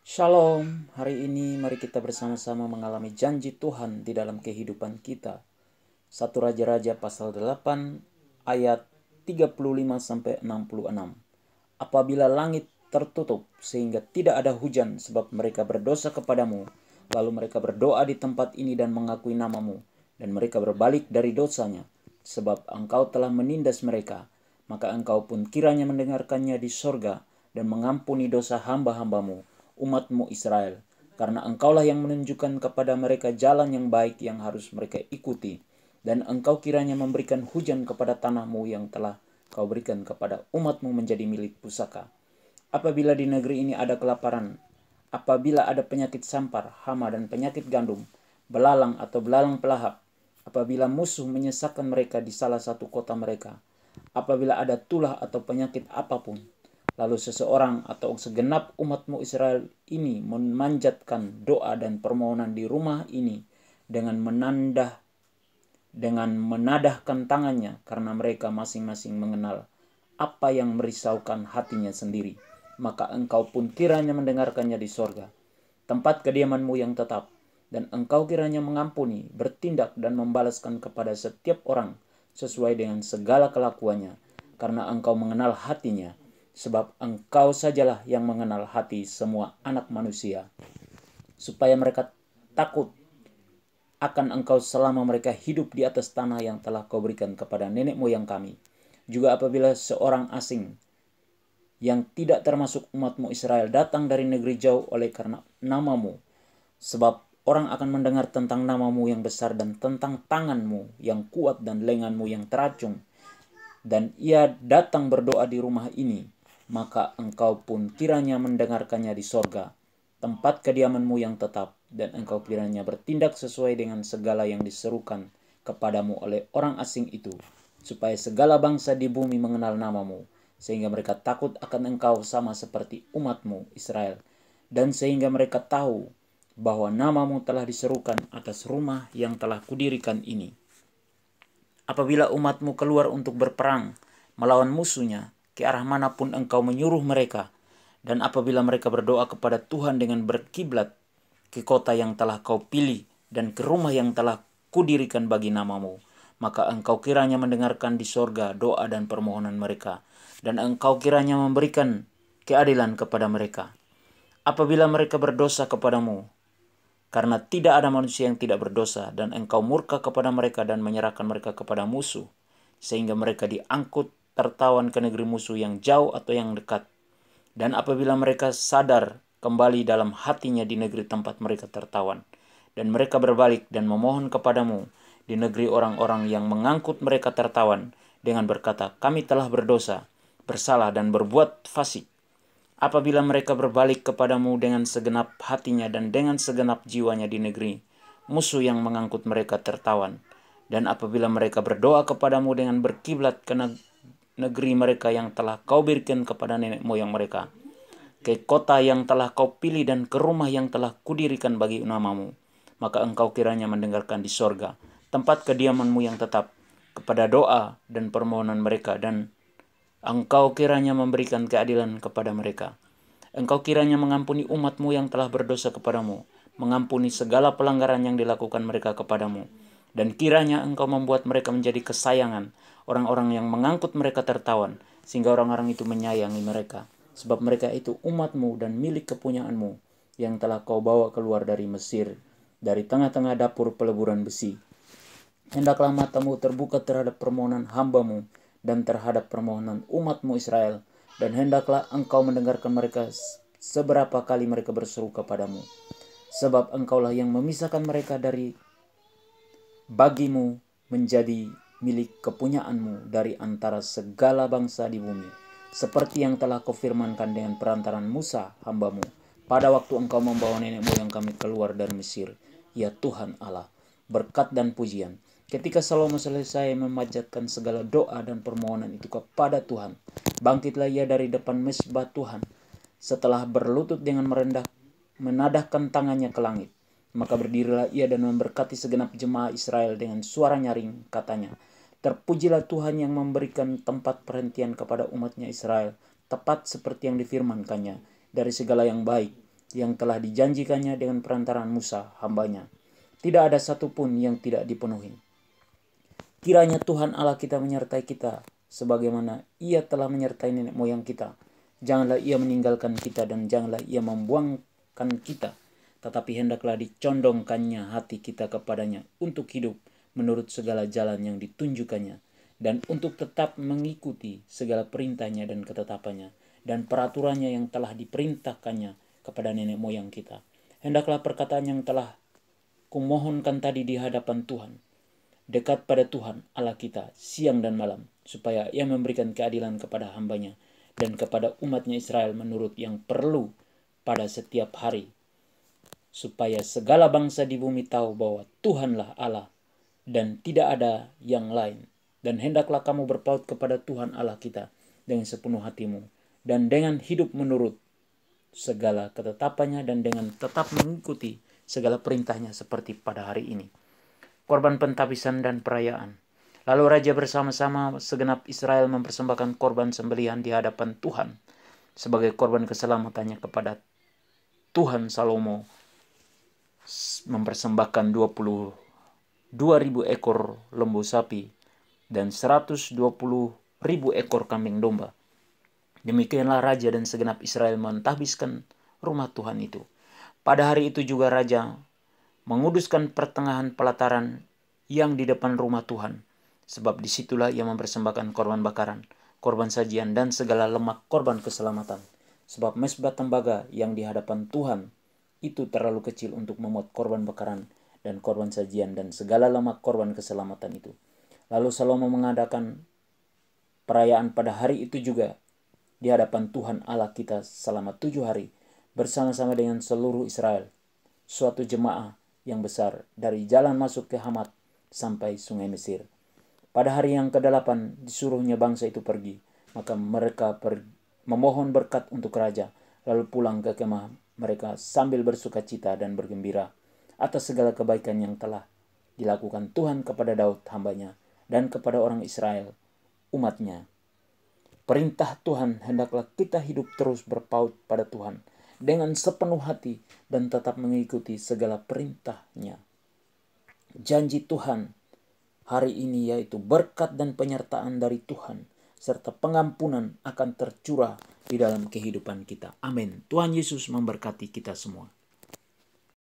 Shalom, hari ini mari kita bersama-sama mengalami janji Tuhan di dalam kehidupan kita. 1 Raja-Raja pasal 8 ayat 35-66. Apabila langit tertutup sehingga tidak ada hujan sebab mereka berdosa kepadamu, lalu mereka berdoa di tempat ini dan mengakui namamu, dan mereka berbalik dari dosanya, sebab engkau telah menindas mereka, maka engkau pun kiranya mendengarkannya di sorga dan mengampuni dosa hamba-hambamu, umatmu Israel, karena engkaulah yang menunjukkan kepada mereka jalan yang baik yang harus mereka ikuti, dan engkau kiranya memberikan hujan kepada tanahmu yang telah kau berikan kepada umatmu menjadi milik pusaka. Apabila di negeri ini ada kelaparan, apabila ada penyakit sampar, hama dan penyakit gandum, belalang atau belalang pelahap, apabila musuh menyesakkan mereka di salah satu kota mereka, apabila ada tulah atau penyakit apapun, lalu seseorang atau segenap umatmu Israel ini memanjatkan doa dan permohonan di rumah ini dengan menadahkan tangannya, karena mereka masing-masing mengenal apa yang merisaukan hatinya sendiri, maka engkau pun kiranya mendengarkannya di sorga, tempat kediamanmu yang tetap, dan engkau kiranya mengampuni, bertindak dan membalaskan kepada setiap orang sesuai dengan segala kelakuannya, karena engkau mengenal hatinya, sebab engkau sajalah yang mengenal hati semua anak manusia, supaya mereka takut akan engkau selama mereka hidup di atas tanah yang telah kau berikan kepada nenek moyang kami. Juga apabila seorang asing yang tidak termasuk umatmu Israel datang dari negeri jauh oleh karena namamu, sebab orang akan mendengar tentang namamu yang besar dan tentang tanganmu yang kuat dan lenganmu yang teracung, dan ia datang berdoa di rumah ini, maka engkau pun kiranya mendengarkannya di sorga, tempat kediamanmu yang tetap, dan engkau kiranya bertindak sesuai dengan segala yang diserukan kepadamu oleh orang asing itu, supaya segala bangsa di bumi mengenal namamu, sehingga mereka takut akan engkau sama seperti umatmu Israel, dan sehingga mereka tahu bahwa namamu telah diserukan atas rumah yang telah kudirikan ini. Apabila umatmu keluar untuk berperang melawan musuhnya, ke arah manapun engkau menyuruh mereka, dan apabila mereka berdoa kepada Tuhan dengan berkiblat ke kota yang telah kau pilih dan ke rumah yang telah kudirikan bagi namamu, maka engkau kiranya mendengarkan di sorga doa dan permohonan mereka, dan engkau kiranya memberikan keadilan kepada mereka. Apabila mereka berdosa kepadamu, karena tidak ada manusia yang tidak berdosa, dan engkau murka kepada mereka dan menyerahkan mereka kepada musuh, sehingga mereka diangkut tertawan ke negeri musuh yang jauh atau yang dekat. Dan apabila mereka sadar kembali dalam hatinya di negeri tempat mereka tertawan, dan mereka berbalik dan memohon kepadamu di negeri orang-orang yang mengangkut mereka tertawan dengan berkata, kami telah berdosa, bersalah dan berbuat fasik. Apabila mereka berbalik kepadamu dengan segenap hatinya dan dengan segenap jiwanya di negeri musuh yang mengangkut mereka tertawan, dan apabila mereka berdoa kepadamu dengan berkiblat ke negeri mereka yang telah kau berikan kepada nenek moyang mereka, ke kota yang telah kau pilih dan ke rumah yang telah kudirikan bagi namamu, maka engkau kiranya mendengarkan di sorga, tempat kediamanmu yang tetap, kepada doa dan permohonan mereka, dan engkau kiranya memberikan keadilan kepada mereka. Engkau kiranya mengampuni umatmu yang telah berdosa kepadamu, mengampuni segala pelanggaran yang dilakukan mereka kepadamu, dan kiranya engkau membuat mereka menjadi kesayangan orang-orang yang mengangkut mereka tertawan, sehingga orang-orang itu menyayangi mereka, sebab mereka itu umatmu dan milik kepunyaanmu yang telah kau bawa keluar dari Mesir, dari tengah-tengah dapur peleburan besi. Hendaklah matamu terbuka terhadap permohonan hambamu dan terhadap permohonan umatmu Israel, dan hendaklah engkau mendengarkan mereka seberapa kali mereka berseru kepadamu. Sebab engkaulah yang memisahkan mereka dari bagimu menjadi milik kepunyaanmu dari antara segala bangsa di bumi, seperti yang telah kau firmankan dengan perantaran Musa hambamu, pada waktu engkau membawa nenek moyang kami keluar dari Mesir. Ya Tuhan Allah, berkat dan pujian. Ketika Salomo selesai memanjatkan segala doa dan permohonan itu kepada Tuhan, bangkitlah ia dari depan mezbah Tuhan, setelah berlutut dengan menadahkan tangannya ke langit. Maka berdirilah ia dan memberkati segenap jemaah Israel dengan suara nyaring, katanya, terpujilah Tuhan yang memberikan tempat perhentian kepada umatnya Israel, tepat seperti yang difirmankannya, dari segala yang baik, yang telah dijanjikannya dengan perantaraan Musa hambanya. Tidak ada satupun yang tidak dipenuhi. Kiranya Tuhan Allah kita menyertai kita sebagaimana Ia telah menyertai nenek moyang kita. Janganlah Ia meninggalkan kita dan janganlah Ia membuangkan kita, tetapi hendaklah dicondongkannya hati kita kepadanya untuk hidup menurut segala jalan yang ditunjukkannya, dan untuk tetap mengikuti segala perintahnya dan ketetapannya dan peraturannya yang telah diperintahkannya kepada nenek moyang kita. Hendaklah perkataan yang telah kumohonkan tadi di hadapan Tuhan, dekat pada Tuhan Allah kita siang dan malam, supaya Ia memberikan keadilan kepada hambanya dan kepada umatnya Israel menurut yang perlu pada setiap hari, supaya segala bangsa di bumi tahu bahwa Tuhanlah Allah dan tidak ada yang lain. Dan hendaklah kamu berpaut kepada Tuhan Allah kita dengan sepenuh hatimu, dan dengan hidup menurut segala ketetapannya, dan dengan tetap mengikuti segala perintahnya seperti pada hari ini. Korban pentabisan dan perayaan. Lalu raja bersama-sama segenap Israel mempersembahkan korban sembelihan di hadapan Tuhan sebagai korban keselamatannya kepada Tuhan. Salomo mempersembahkan 22.000 ekor lembu sapi dan 120.000 ekor kambing domba. Demikianlah raja dan segenap Israel mentahbiskan rumah Tuhan itu. Pada hari itu juga raja menguduskan pertengahan pelataran yang di depan rumah Tuhan, sebab disitulah ia mempersembahkan korban bakaran, korban sajian, dan segala lemak korban keselamatan. Sebab mezbah tembaga yang di hadapan Tuhan itu terlalu kecil untuk memuat korban bakaran dan korban sajian dan segala lemak korban keselamatan itu. Lalu Salomo mengadakan perayaan pada hari itu juga di hadapan Tuhan Allah kita selama 7 hari bersama-sama dengan seluruh Israel, suatu jemaah yang besar dari jalan masuk ke Hamat sampai sungai Mesir. Pada hari yang ke-8 disuruhnya bangsa itu pergi, maka mereka memohon berkat untuk raja, lalu pulang ke kemah mereka sambil bersuka cita dan bergembira atas segala kebaikan yang telah dilakukan Tuhan kepada Daud hambanya dan kepada orang Israel umatnya. Perintah Tuhan, hendaklah kita hidup terus berpaut pada Tuhan dengan sepenuh hati dan tetap mengikuti segala perintahnya. Janji Tuhan hari ini yaitu berkat dan penyertaan dari Tuhan serta pengampunan akan tercurah di dalam kehidupan kita. Amin. Tuhan Yesus memberkati kita semua.